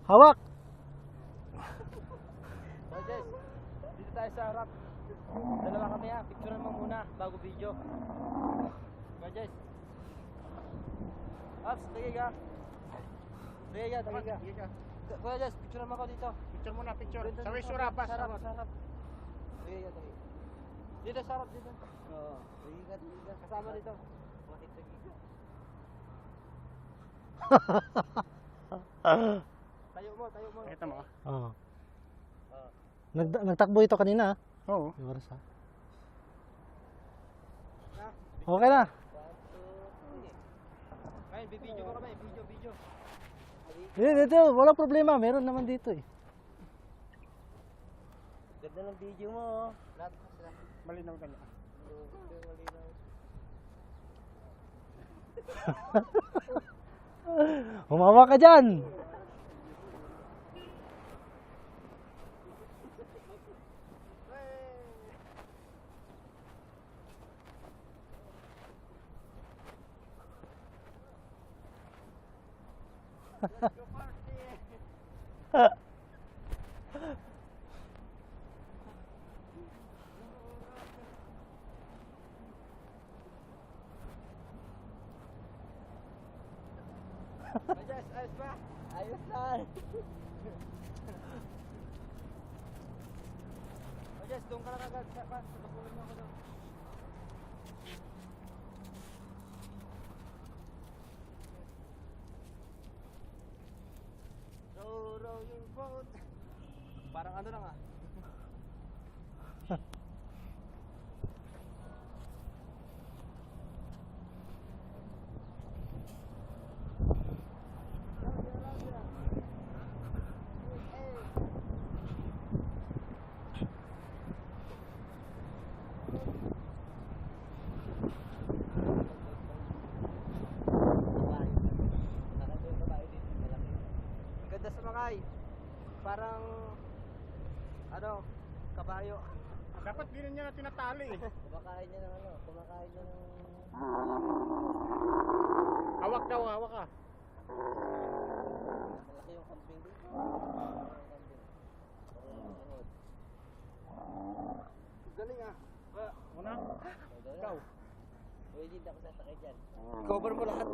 Hawak! So Jess, dito tayo sa harap. Dalawa kami ha, picturean mo muna bago video. Go Jess. Ops, tigay ka. Tigay ka. Kuya Jess, picturean mo ako dito. Picture muna, picture. Dito, Sa dito, Wisura, pas. sa harap. Tigay ka. Dito sa harap, dito. Oo. Tigay ka. Kasama dito. Bakit tigay ka? Tayo mo. Nakita mo? Oo. Nagtakbo ito kanina. Oo. Yung oras ha. Okay na. 1, 2, 3. Ngayon, bibidyo mo kami. Video. Dito, wala problema. Meron naman dito eh. Ganda ng video mo. Oh. Lahat. Malinaw ka niya. Humawa ka dyan. Jess, ayos ba? Ayos na. Jess, doon ka lang agad. Tapunin mo ako doon. Row your boat. Parang ano lang ah. Ang ganda sa makay. Parang ano, kabayo. Dapat din niya na tinatali eh. Kumakain niya ng Hawak daw, hawak ka. malaki yung kambing dito. Galing ah. Una? Ikaw. Pwede hindi ako sasakay dyan. Cover mo lahat.